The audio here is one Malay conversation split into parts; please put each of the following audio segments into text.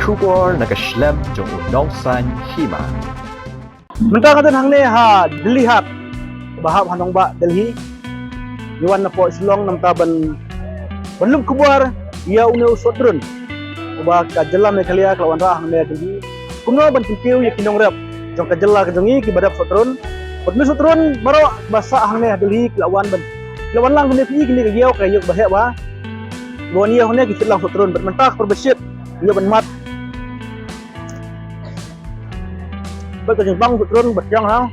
kubor nakaslem jong unongsan hima. Mentang katan hang ne ha dilihat bahap hanong ba Delhi yuan na po silong nam taban banlum kubar ia une usodrun ba ka jella me khalia kelawan ra hang ne Delhi kumno ban timpiu ya kinong rep jong ka jella ka jongi ki badap sodrun badmi sodrun maro basa hang ne Delhi kelawan lang ne pi gini giau ka yuk bahe ba bon ia hone ki silang sodrun bermentak perbesit ia ban mat betul bang sutron berjang hang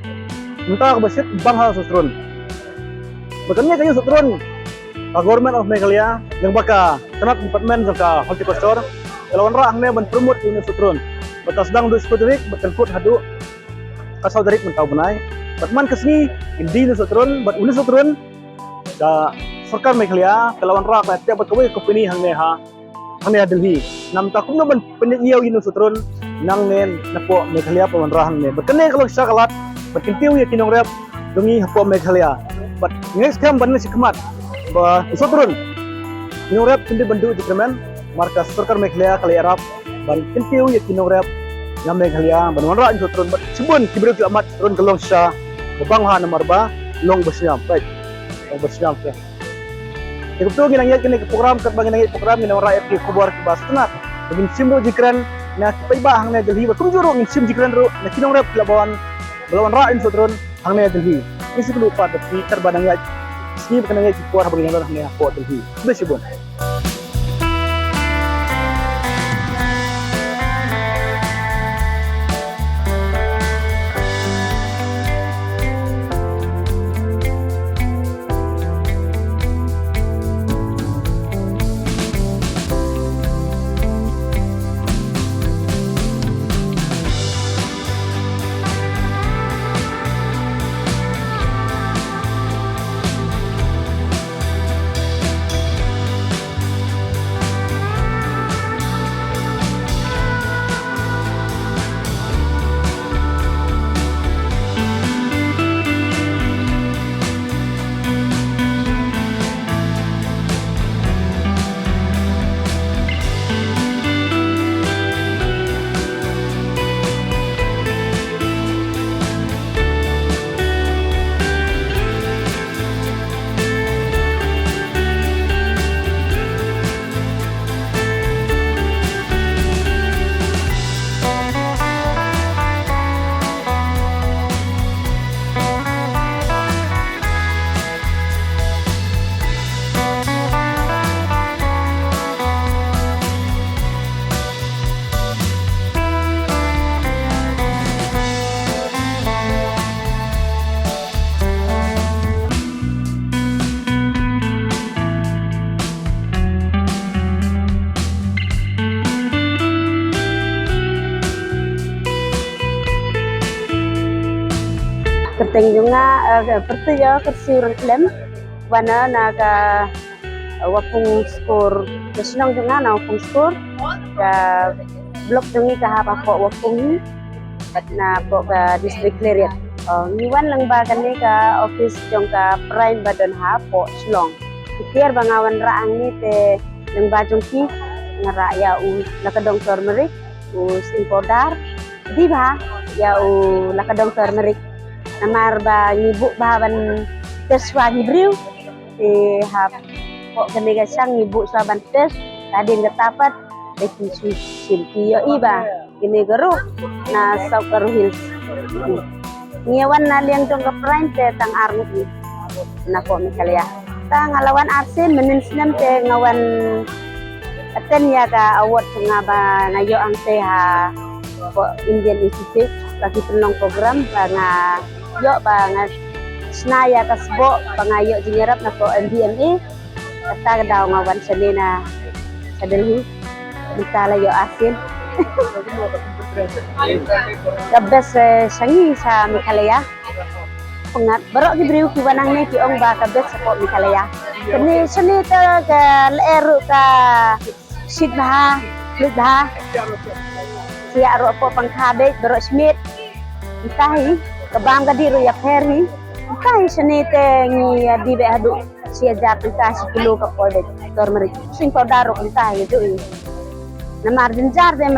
entah kebesit bang hal sutron bukannya kayu sutron government of Meghalaya yang baka kenap department jangka horticulture kalau orang ne ban promote ini sutron batas dang du spesific berkemput hadu kasau dari mentau benai batman kesni indi ni sutron bat uni sutron da sarkar Meghalaya kalau orang ra tiap kawai company hang ne ha hang ne Delhi nam takum no ban penyiau ini sutron nang nen napo Meghalaya pamanrahan ne berkene kalau siya kalat berkintiu ya kinong rep dungi hapo Meghalaya but next kam ban si kemat ba isotron kinong rep tindi bandu dikremen markas sarkar Meghalaya kali arab ban kintiu ya kinong rep na Meghalaya ban wanra isotron but sibun kibru amat ron kalong siya babang ha nomor ba long basyam baik long basyam ka ikutu ginang kini program kat bangin nang program ginang ra FK kubar ki bas tenat begin simbo jikran na paiba hang ne Delhi ba kumjuro ngin sim jikran ro na kinong rep labawan belawan ra in sotron hang ne Delhi isi kulu pa tapi terbadang ya sini bukan ngai kuar bagi hang ne ko Delhi besibon Kerteng juga pertuya kersiuran klem wana naga wapung skor kesenang juga na wapung skor ka blok dungi ka hapa po wapung na po ka district clear niwan lang ba kani ka office jong ka prime badon ha po Shillong kier bangawan raang ni te yang ba jong ki ngara ya u lakadong turmeric u simpodar di ba ya u lakadong turmeric namar ba ngibu bahan teswa ngibriu hap kok kene ga sang ngibu saban tes tadi ngetapat deki silki yo iba kene garo na saukaru hills ngiawan na liang jong ka prime te tang arnut ni na ko Meghalaya ta ngalawan arsen menin sinam te ngawan aten ya ka award nga ba nayo ang te ha ko Indian Institute bagi penong program nga yo banget snaya kasbo pangayo jinyarap na ko MDMA kata daw ngawan sanina sa Delhi bitala yo asin the best sangi sa Meghalaya pengat barok gibriu ki wanang ne ki ong ba ka best sa ko Meghalaya kani sanita ka leru ka sidha siya ro po pangkabe barok smith itahi kabam kadiro ya ferry kai senete ngi di be hadu sia jatuh kasih 10 ka pode turmeric sing powder ko tayo itu Nama arjunjar de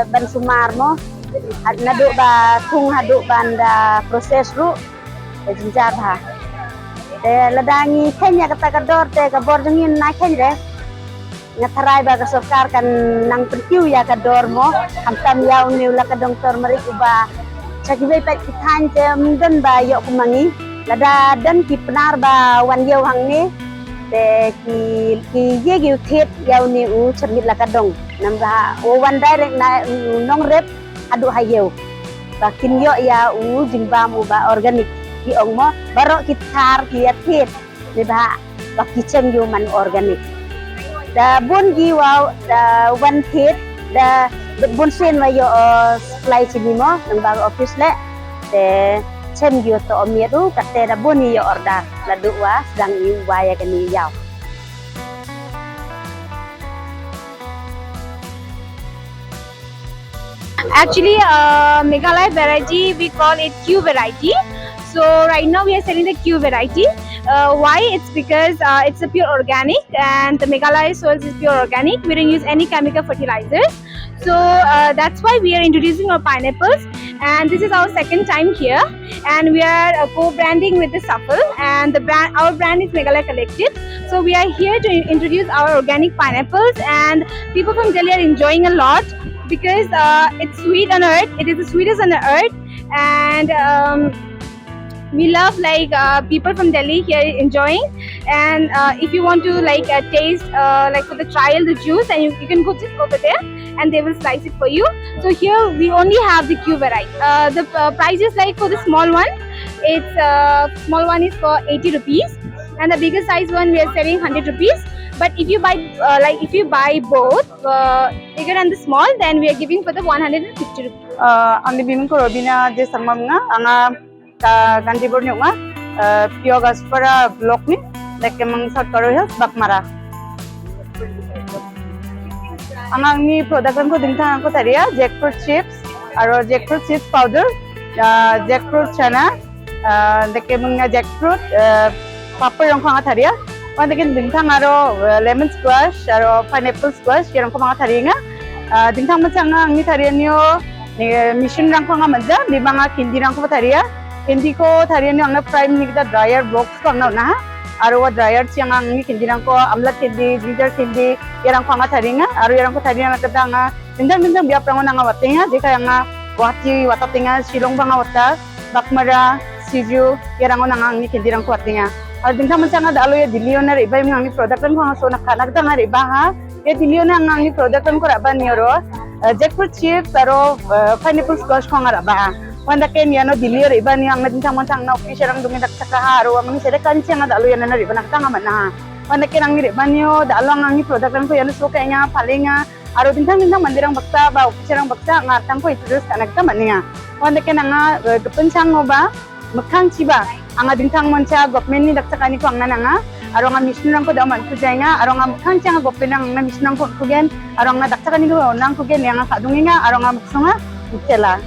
ban sumar mo. Nado ba tung hado banda proses ru jinjar ha. Ladangi Kenya kata kador te kabor jengin na Kenya ngatarai ba kasokar kan nang pentiu ya kador mo hamtam yaw ni ula kadong tor marik uba sakibai pat kitan jem dan ba yo kumangi lada dan ki penar ba wan yaw hang ni te ki ye gi thet yaw ni u chamit la kadong nam ba o wan direct na nong rep adu hayew bakin yo ya u jingbam u ba organik ki ong mo baro kitar ki atit di ba bakicem yo man organik da bun gi wow da wan tit da bun sen wa yo supply sini mo nang ba office le te cem yo to omiedu kate da bun yo order la du wa sedang i waya kani yaw. Actually, Meghalaya variety, we call it Q variety. So right now we are selling the Q variety. Why? It's because it's a pure organic and the Meghalaya soils is pure organic. We don't use any chemical fertilizers. So that's why we are introducing our pineapples. And this is our second time here. And we are co-branding with the Shuffle. And our brand is Meghalaya Collective. So we are here to introduce our organic pineapples. And people from Delhi are enjoying a lot, because it's sweet on earth. It is the sweetest on the earth, and we love people from Delhi here enjoying. And if you want to taste for the trial the juice, and you can go just over there and they will slice it for you. So here we only have the Q variety. The price is for the small one, it's small one is for 80 rupees, and the bigger size one we are selling 100 rupees. But if you buy both bigger and the small, then we are giving for the 150 rupees. Ang biming ko Robina de samam nga anga Gandhibur ni nga piogas para blok ni like mang sa karohas bakmara. Ang ni product ko dingtang ko tariya jackfruit chips aro jackfruit chips powder, jackfruit chana, like mga jackfruit paper yung nga tariya. Panakin dingtang aro lemon squash aro pineapple squash yang ko mga tariya nga dingtang macam nga ni tariya niyo ni mission rang ko nga manja di mga hindi rang ko tariya hindi ko tariya niyo ang prime ni kita dryer box ko ang na aro wa dryer siyang ang ni hindi rang ko amlat hindi ginger hindi yang ko nga tariya nga aro yang ko tariya nga kada nga dingtang biap rang nga watinga di kaya nga wati watatinga silong banga wata bakmara siju yang nga ni hindi rang ko watinga. Dingtang macam ada alo ya dilioner iba yung ngangi product kan ko so nakita nga iba ha ya dilioner ngangi product kan ko raba niyo jackfruit chips aro pineapple squash ko nga raba wanda ken yano dilioner iba niyo ang dingtang macam na official ang dumidak sa kaharo ang sila kan siya nga alo yan na iba nakita nga man ha wanda ken ang iba niyo da alo ngangi product kan ko yano so kaya nga palinga aro dingtang mandirang baksa ba official ang baksa nga tang ko introduce ka nakita man niya wanda ken nga kepencang mo ba makhang chiba ang dingtang mancha government ni daksa kani ko ang nananga aro nga mission rang ko daw man kujay nga aro nga makhang chang government ang mission rang ko kugen aro nga daksa kani ko nang kugen yang kadungi nga aro nga muksunga utela